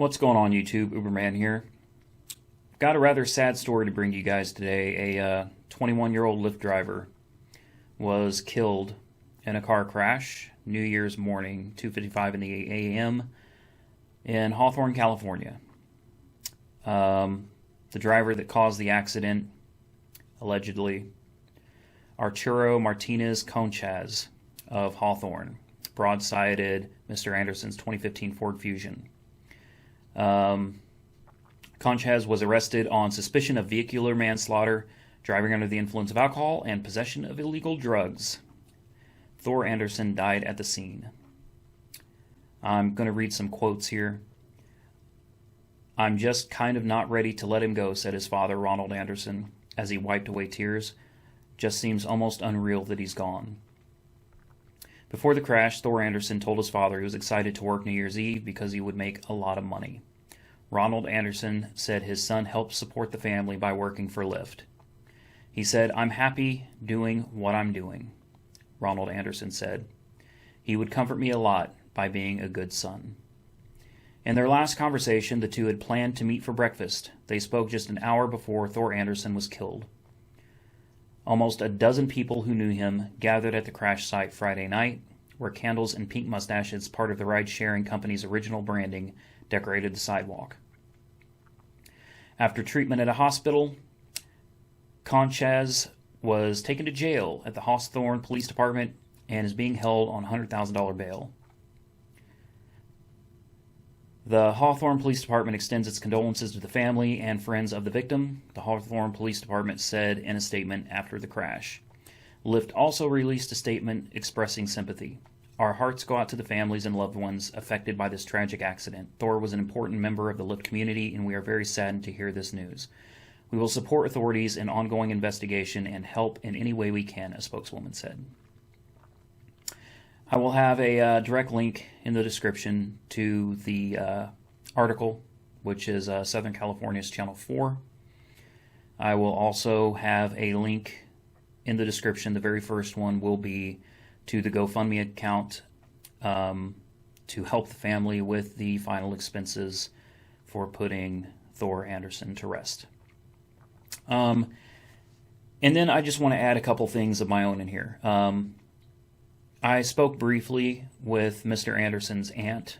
What's going on, YouTube? Uberman here. Got a rather sad story to bring you guys today. A 21-year-old Lyft driver was killed in a car crash New Year's morning, 2:55 in the a.m. in Hawthorne, California. The driver that caused the accident, allegedly, Arturo Martinez Conchaz of Hawthorne, broadsided Mr. Anderson's 2015 Ford Fusion. Conchaz was arrested on suspicion of vehicular manslaughter, driving under the influence of alcohol, and possession of illegal drugs. Thor Anderson died at the scene. I'm going to read some quotes here. "I'm just kind of not ready to let him go," said his father, Ronald Anderson, as he wiped away tears. "Just seems almost unreal that he's gone." Before the crash, Thor Anderson told his father he was excited to work New Year's Eve because he would make a lot of money. Ronald Anderson said his son helped support the family by working for Lyft. He said, "I'm happy doing what I'm doing," Ronald Anderson said. "He would comfort me a lot by being a good son." In their last conversation, the two had planned to meet for breakfast. They spoke just an hour before Thor Anderson was killed. Almost a dozen people who knew him gathered at the crash site Friday night, where candles and pink mustaches, part of the ride-sharing company's original branding, decorated the sidewalk. After treatment at a hospital, Conchaz was taken to jail at the Hawthorne Police Department and is being held on $100,000 bail. The Hawthorne Police Department extends its condolences to the family and friends of the victim, the Hawthorne Police Department said in a statement after the crash. Lyft also released a statement expressing sympathy. "Our hearts go out to the families and loved ones affected by this tragic accident. Thor was an important member of the Lyft community, and we are very saddened to hear this news. We will support authorities in ongoing investigation and help in any way we can," a spokeswoman said. I will have a direct link in the description to the article, which is Southern California's Channel 4. I will also have a link in the description. The very first one will be to the GoFundMe account to help the family with the final expenses for putting Thor Anderson to rest. And then I just want to add a couple things of my own in here. I spoke briefly with Mr. Anderson's aunt,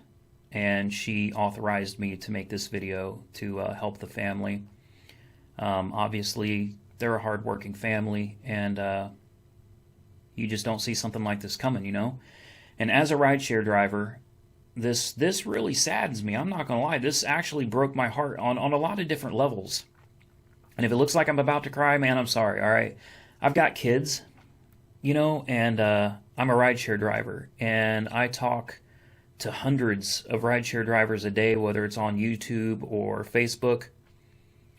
and she authorized me to make this video to help the family. Obviously, they're a hardworking family, and you just don't see something like this coming, you know? And as a rideshare driver, this really saddens me. I'm not going to lie. This actually broke my heart on a lot of different levels. And if it looks like I'm about to cry, man, I'm sorry, all right? I've got kids, you know, and I'm a rideshare driver, and I talk to hundreds of rideshare drivers a day, whether it's on YouTube or Facebook.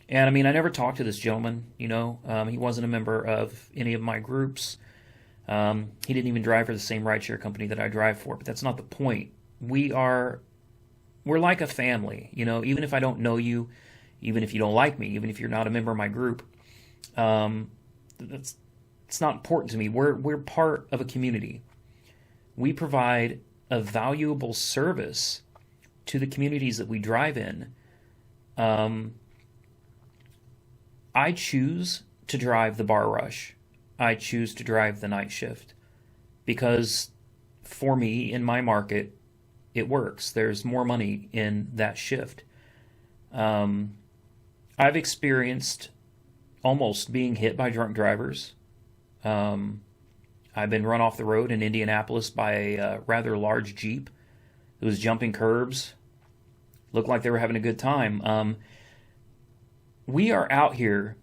And I mean, I never talked to this gentleman, you know. He wasn't a member of any of my groups. He didn't even drive for the same rideshare company that I drive for, but that's not the point. We're like a family, you know. Even if I don't know you, even if you don't like me, even if you're not a member of my group, it's not important to me. We're part of a community. We provide a valuable service to the communities that we drive in. I choose to drive the bar rush. I choose to drive the night shift because for me, in my market, it works. There's more money in that shift. I've experienced almost being hit by drunk drivers. I've been run off the road in Indianapolis by a rather large Jeep. It was jumping curbs. Looked like they were having a good time. We are out here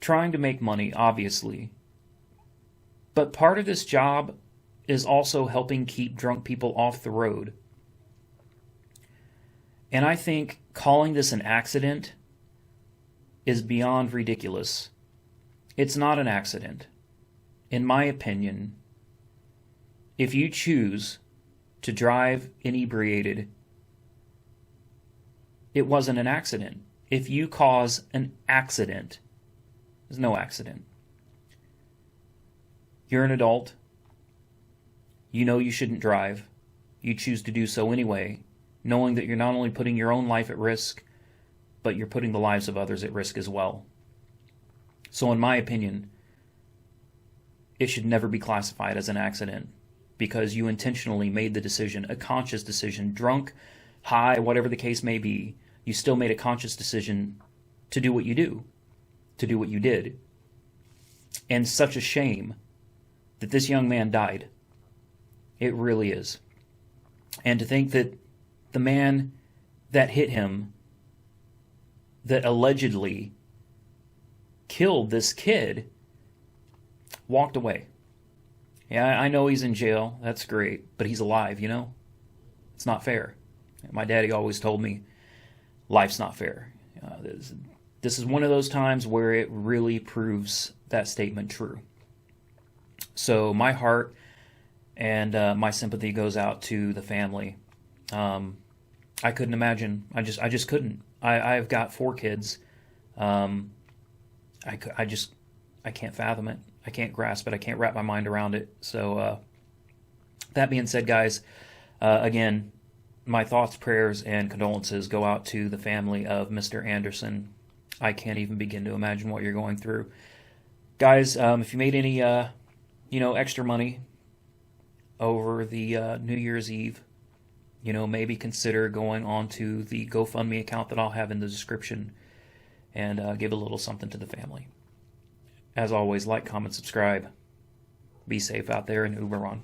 trying to make money, obviously. But part of this job is also helping keep drunk people off the road. And I think calling this an accident is beyond ridiculous. It's not an accident. In my opinion, if you choose to drive inebriated, it wasn't an accident. If you cause an accident, there's no accident. You're an adult. You know you shouldn't drive. You choose to do so anyway. knowing that you're not only putting your own life at risk, but you're putting the lives of others at risk as well. So in my opinion, it should never be classified as an accident, because you intentionally made the decision, a conscious decision, drunk, high, whatever the case may be. You still made a conscious decision to do what you do, to do what you did. And such a shame that this young man died. It really is. And to think that the man that hit him, that allegedly killed this kid, walked away. Yeah, I know he's in jail. That's great. But he's alive, you know? It's not fair. My daddy always told me, life's not fair. This is one of those times where it really proves that statement true. So my heart and my sympathy goes out to the family. I couldn't imagine. I just couldn't. I've got 4 kids. I can't fathom it. I can't grasp it. I can't wrap my mind around it. So that being said, guys, again, my thoughts, prayers, and condolences go out to the family of Mr. Anderson. I can't even begin to imagine what you're going through. Guys, if you made any extra money over the New Year's Eve, maybe consider going on to the GoFundMe account that I'll have in the description and give a little something to the family. As always, like, comment, subscribe. Be safe out there and Uber on.